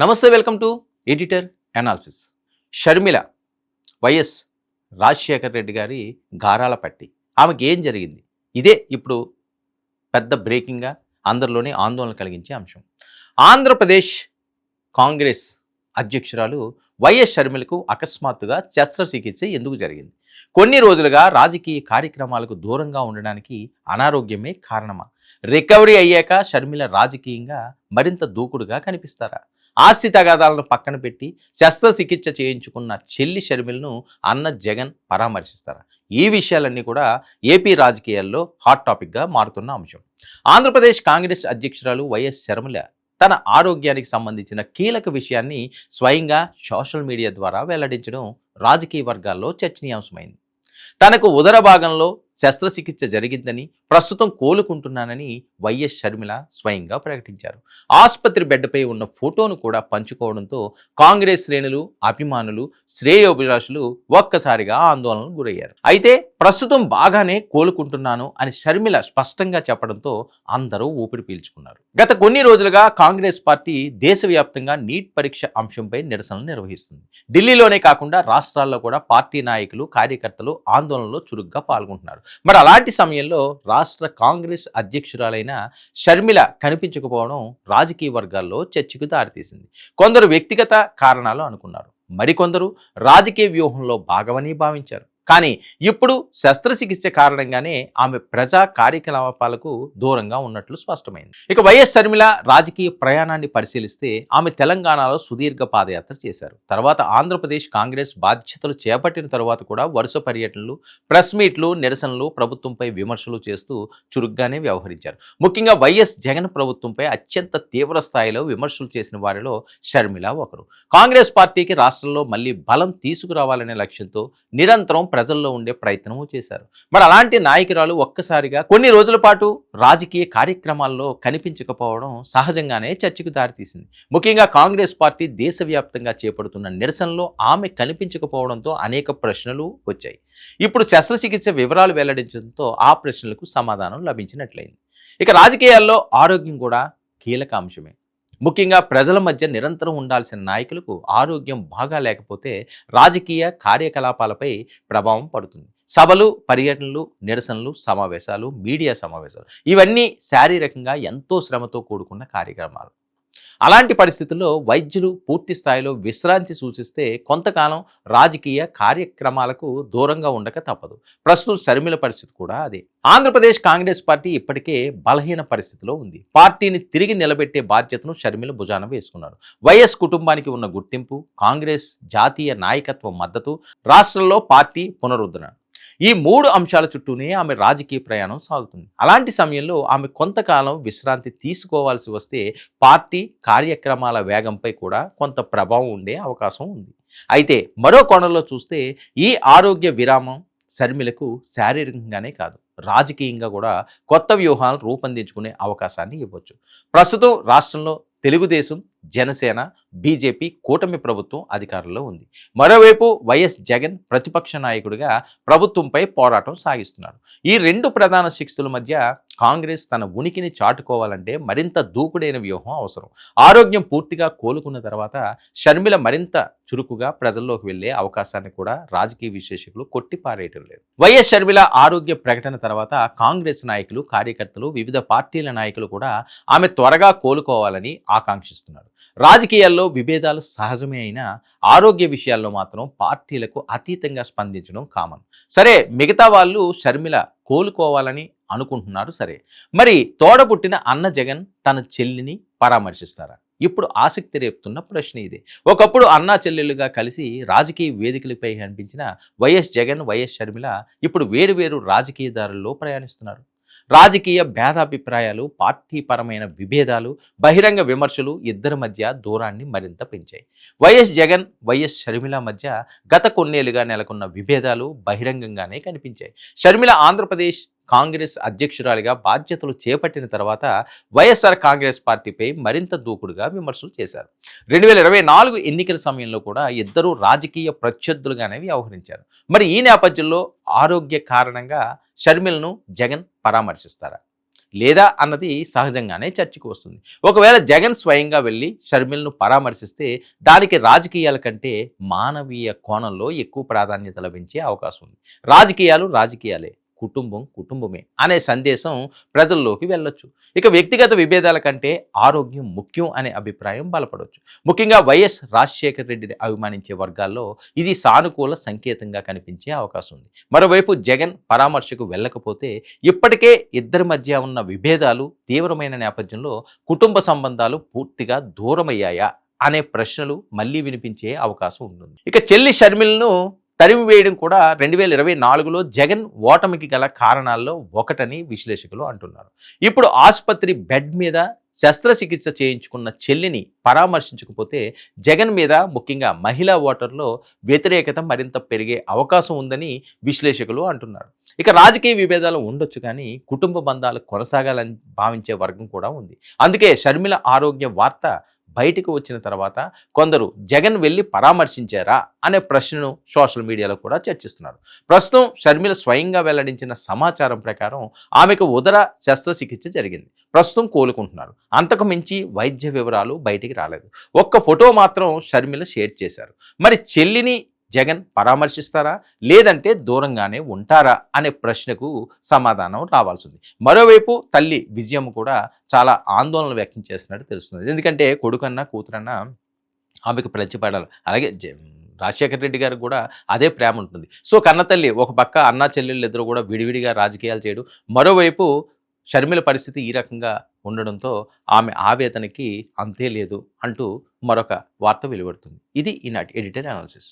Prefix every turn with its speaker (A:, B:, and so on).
A: నమస్తే, welcome to editor analysis. Sharmila YS Rajasekhar Reddy గారి గారాల పట్టి ఆమెకి ఏం జరిగింది? ఇదే ఇప్పుడు పెద్ద బ్రేకింగ్గా అందరిలోనే ఆందోళన కలిగించే అంశం. ఆంధ్రప్రదేశ్ కాంగ్రెస్ అధ్యక్షురాలు వైఎస్ షర్మిలకు అకస్మాత్తుగా శస్త్రచికిత్స ఎందుకు జరిగింది? కొన్ని రోజులుగా రాజకీయ కార్యక్రమాలకు దూరంగా ఉండడానికి అనారోగ్యమే కారణమా? రికవరీ అయ్యాక షర్మిల రాజకీయంగా మరింత దూకుడుగా కనిపిస్తారా? ఆస్తి తగాదాలను పక్కన పెట్టి శస్త్రచికిత్స చేయించుకున్న చెల్లి షర్మిలను అన్న జగన్ పరామర్శిస్తారా? ఈ విషయాలన్నీ కూడా ఏపీ రాజకీయాల్లో హాట్ టాపిక్గా మారుతున్న అంశం. ఆంధ్రప్రదేశ్ కాంగ్రెస్ అధ్యక్షురాలు వైఎస్ షర్మిల తన ఆరోగ్యానికి సంబంధించిన కీలక విషయాన్ని స్వయంగా సోషల్ మీడియా ద్వారా వెల్లడించడం రాజకీయ వర్గాల్లో చర్చనీయాంశమైంది. తనకు ఉదర భాగంలో శస్త్రచికిత్స జరిగిందని, ప్రస్తుతం కోలుకుంటున్నానని వైఎస్ షర్మిల స్వయంగా ప్రకటించారు. ఆసుపత్రి బెడ్పై ఉన్న ఫోటోను కూడా పంచుకోవడంతో కాంగ్రెస్ శ్రేణులు, అభిమానులు, శ్రేయోభిలాషులు ఒక్కసారిగా ఆందోళనకు గురయ్యారు. అయితే ప్రస్తుతం బాగానే కోలుకుంటున్నాను అని షర్మిల స్పష్టంగా చెప్పడంతో అందరూ ఊపిరి పీల్చుకున్నారు. గత కొన్ని రోజులుగా కాంగ్రెస్ పార్టీ దేశవ్యాప్తంగా నీట్ పరీక్ష అంశంపై నిరసనలు నిర్వహిస్తుంది. ఢిల్లీలోనే కాకుండా రాష్ట్రాల్లో కూడా పార్టీ నాయకులు, కార్యకర్తలు ఆందోళనలో చురుగ్గా పాల్గొంటున్నారు. మరి అలాంటి సమయంలో రాష్ట్ర కాంగ్రెస్ అధ్యక్షురాలైన షర్మిల కనిపించకపోవడం రాజకీయ వర్గాల్లో చర్చకు దారితీసింది. కొందరు వ్యక్తిగత కారణాలు అనుకున్నారు, మరికొందరు రాజకీయ వ్యూహంలో భాగమని భావించారు. కానీ ఇప్పుడు శస్త్రచికిత్స కారణంగానే ఆమె ప్రజా కార్యకలాపాలకు దూరంగా ఉన్నట్లు స్పష్టమైంది. ఇక వైఎస్ షర్మిల రాజకీయ ప్రయాణాన్ని పరిశీలిస్తే ఆమె తెలంగాణలో సుదీర్ఘ పాదయాత్ర చేశారు. తర్వాత ఆంధ్రప్రదేశ్ కాంగ్రెస్ బాధ్యతలు చేపట్టిన తర్వాత కూడా వరుస పర్యటనలు, ప్రెస్ మీట్లు, నిరసనలు, ప్రభుత్వంపై విమర్శలు చేస్తూ చురుగ్గానే వ్యవహరించారు. ముఖ్యంగా వైఎస్ జగన్ ప్రభుత్వంపై అత్యంత తీవ్ర స్థాయిలో విమర్శలు చేసిన వారిలో షర్మిల ఒకరు. కాంగ్రెస్ పార్టీకి రాష్ట్రంలో మళ్ళీ బలం తీసుకురావాలనే లక్ష్యంతో నిరంతరం ప్రజల్లో ఉండే ప్రయత్నము చేశారు. మరి అలాంటి నాయకురాలు ఒక్కసారిగా కొన్ని రోజుల పాటు రాజకీయ కార్యక్రమాల్లో కనిపించకపోవడం సహజంగానే చర్చకు దారితీసింది. ముఖ్యంగా కాంగ్రెస్ పార్టీ దేశవ్యాప్తంగా చేపడుతున్న నిరసనలో ఆమె కనిపించకపోవడంతో అనేక ప్రశ్నలు వచ్చాయి. ఇప్పుడు శస్త్రచికిత్స వివరాలు వెల్లడించడంతో ఆ ప్రశ్నలకు సమాధానం లభించినట్లయింది. ఇక రాజకీయాల్లో ఆరోగ్యం కూడా కీలక అంశమే. ముఖ్యంగా ప్రజల మధ్య నిరంతరం ఉండాల్సిన నాయకులకు ఆరోగ్యం బాగా లేకపోతే రాజకీయ కార్యకలాపాలపై ప్రభావం పడుతుంది. సభలు, పర్యటనలు, నిరసనలు, సమావేశాలు, మీడియా సమావేశాలు ఇవన్నీ శారీరకంగా ఎంతో శ్రమతో కూడుకున్న కార్యక్రమాలు. అలాంటి పరిస్థితుల్లో వైద్యులు పూర్తి స్థాయిలో విశ్రాంతి సూచిస్తే కొంతకాలం రాజకీయ కార్యక్రమాలకు దూరంగా ఉండక తప్పదు. ప్రస్తుతం షర్మిల పరిస్థితి కూడా అదే. ఆంధ్రప్రదేశ్ కాంగ్రెస్ పార్టీ ఇప్పటికే బలహీన పరిస్థితిలో ఉంది. పార్టీని తిరిగి నిలబెట్టే బాధ్యతను షర్మిల భుజాన వేసుకున్నారు. వైఎస్ కుటుంబానికి ఉన్న గుర్తింపు, కాంగ్రెస్ జాతీయ నాయకత్వ మద్దతు, రాష్ట్రంలో పార్టీ పునరుద్ధరణ, ఈ మూడు అంశాల చుట్టూనే ఆమె రాజకీయ ప్రయాణం సాగుతుంది. అలాంటి సమయంలో ఆమె కొంతకాలం విశ్రాంతి తీసుకోవాల్సి వస్తే పార్టీ కార్యక్రమాల వేగంపై కూడా కొంత ప్రభావం ఉండే అవకాశం ఉంది. అయితే మరో కోణంలో చూస్తే ఈ ఆరోగ్య విరామం షర్మిలకు శారీరకంగానే కాదు, రాజకీయంగా కూడా కొత్త వ్యూహాలను రూపొందించుకునే అవకాశాన్ని ఇవ్వచ్చు. ప్రస్తుతం రాష్ట్రంలో తెలుగుదేశం, జనసేన, బీజేపీ కూటమి ప్రభుత్వం అధికారంలో ఉంది. మరోవైపు వైఎస్ జగన్ ప్రతిపక్ష నాయకుడిగా ప్రభుత్వంపై పోరాటం సాగిస్తున్నారు. ఈ రెండు ప్రధాన శక్తుల మధ్య కాంగ్రెస్ తన ఉనికిని చాటుకోవాలంటే మరింత దూకుడైన వ్యూహం అవసరం. ఆరోగ్యం పూర్తిగా కోలుకున్న తర్వాత షర్మిల మరింత చురుకుగా ప్రజల్లోకి వెళ్లే అవకాశాన్ని కూడా రాజకీయ విశ్లేషకులు కొట్టిపారేయటం లేదు. వైఎస్ షర్మిల ఆరోగ్య ప్రకటన తర్వాత కాంగ్రెస్ నాయకులు, కార్యకర్తలు, వివిధ పార్టీల నాయకులు కూడా ఆమె త్వరగా కోలుకోవాలని ఆకాంక్షిస్తున్నారు. రాజకీయాల్లో విభేదాలు సహజమే అయినా ఆరోగ్య విషయాల్లో మాత్రం పార్టీలకు అతీతంగా స్పందించడం కామన్. సరే, మిగతా వాళ్ళు షర్మిల కోలుకోవాలని అనుకుంటున్నారు సరే, మరి తోడబుట్టిన అన్న జగన్ తన చెల్లిని పరామర్శిస్తారా? ఇప్పుడు ఆసక్తి రేపుతున్న ప్రశ్న ఇదే. ఒకప్పుడు అన్నా చెల్లెలుగా కలిసి రాజకీయ వేదికలపై కనిపించిన వైఎస్ జగన్, వైఎస్ షర్మిల ఇప్పుడు వేరువేరు రాజకీయ దారుల్లో ప్రయాణిస్తున్నారు. రాజకీయ భేదాభిప్రాయాలు, పార్టీపరమైన విభేదాలు, బహిరంగ విమర్శలు ఇద్దరి మధ్య దూరాన్ని మరింత పెంచాయి. వైఎస్ జగన్, వైఎస్ షర్మిల మధ్య గత కొన్నేళ్లుగా నెలకొన్న విభేదాలు బహిరంగంగానే కనిపించాయి. షర్మిల ఆంధ్రప్రదేశ్ కాంగ్రెస్ అధ్యక్షురాలిగా బాధ్యతలు చేపట్టిన తర్వాత వైఎస్ఆర్ కాంగ్రెస్ పార్టీపై మరింత దూకుడుగా విమర్శలు చేశారు. 2024 ఎన్నికల సమయంలో కూడా ఇద్దరు రాజకీయ ప్రత్యర్థులుగానే వ్యవహరించారు. మరి ఈ నేపథ్యంలో ఆరోగ్య కారణంగా షర్మిలను జగన్ పరామర్శిస్తారా? లేదా అన్నది సహజంగానే చర్చకు వస్తుంది. ఒకవేళ జగన్ స్వయంగా వెళ్ళి షర్మిలను పరామర్శిస్తే దానికి రాజకీయాల కంటే మానవీయ కోణంలో ఎక్కువ ప్రాధాన్యత లభించే అవకాశం ఉంది. రాజకీయాలు రాజకీయాలే, కుటుంబం కుటుంబమే అనే సందేశం ప్రజల్లోకి వెళ్ళొచ్చు. ఇక వ్యక్తిగత విభేదాల కంటే ఆరోగ్యం ముఖ్యం అనే అభిప్రాయం బలపడవచ్చు. ముఖ్యంగా వైఎస్ రాజశేఖర రెడ్డిని అభిమానించే వర్గాల్లో ఇది సానుకూల సంకేతంగా కనిపించే అవకాశం ఉంది. మరోవైపు జగన్ పరామర్శకు వెళ్ళకపోతే ఇప్పటికే ఇద్దరి మధ్య ఉన్న విభేదాలు తీవ్రమైన నేపథ్యంలో కుటుంబ సంబంధాలు పూర్తిగా దూరమయ్యాయా అనే ప్రశ్నలు మళ్ళీ వినిపించే అవకాశం ఉంటుంది. ఇక చెల్లి షర్మిలను తరిమి వేయడం కూడా 2024లో జగన్ ఓటమికి గల కారణాల్లో ఒకటని విశ్లేషకులు అంటున్నారు. ఇప్పుడు ఆసుపత్రి బెడ్ మీద శస్త్రచికిత్స చేయించుకున్న చెల్లిని పరామర్శించకపోతే జగన్ మీద ముఖ్యంగా మహిళా ఓటర్లో వ్యతిరేకత మరింత పెరిగే అవకాశం ఉందని విశ్లేషకులు అంటున్నారు. ఇక రాజకీయ విభేదాలు ఉండొచ్చు, కానీ కుటుంబ బంధాలు కొనసాగాలని భావించే వర్గం కూడా ఉంది. అందుకే షర్మిల ఆరోగ్య వార్త బయటకు వచ్చిన తర్వాత కొందరు జగన్ వెళ్ళి పరామర్శించారా అనే ప్రశ్నను సోషల్ మీడియాలో కూడా చర్చిస్తున్నారు. ప్రస్తుతం షర్మిల స్వయంగా వెల్లడించిన సమాచారం ప్రకారం ఆమెకు ఉదర శస్త్రచికిత్స జరిగింది. ప్రస్తుతం కోలుకుంటున్నారు. అంతకు మించి వైద్య వివరాలు బయటికి రాలేదు. ఒక్క ఫోటో మాత్రం షర్మిల షేర్ చేశారు. మరి చెల్లిని జగన్ పరామర్శిస్తారా, లేదంటే దూరంగానే ఉంటారా అనే ప్రశ్నకు సమాధానం రావాల్సి ఉంది. మరోవైపు తల్లి విజయమ్మ కూడా చాలా ఆందోళన వ్యక్తం చేస్తున్నట్టు తెలుస్తుంది. ఎందుకంటే కొడుకన్నా కూతురన్నా ఆమెకు ప్రతిపడాలి. అలాగే రాజశేఖర రెడ్డి గారికి కూడా అదే ప్రేమ ఉంటుంది. సో కన్నతల్లి ఒక పక్క అన్నా చెల్లెళ్ళు ఇద్దరు కూడా విడివిడిగా రాజకీయాలు చేయడం, మరోవైపు షర్మిల పరిస్థితి ఈ రకంగా ఉండడంతో ఆమె ఆవేదనకి అంతే లేదు అంటూ మరొక వార్త వెలువడుతుంది. ఇది ఈనాటి ఎడిటర్ అనాలిసిస్.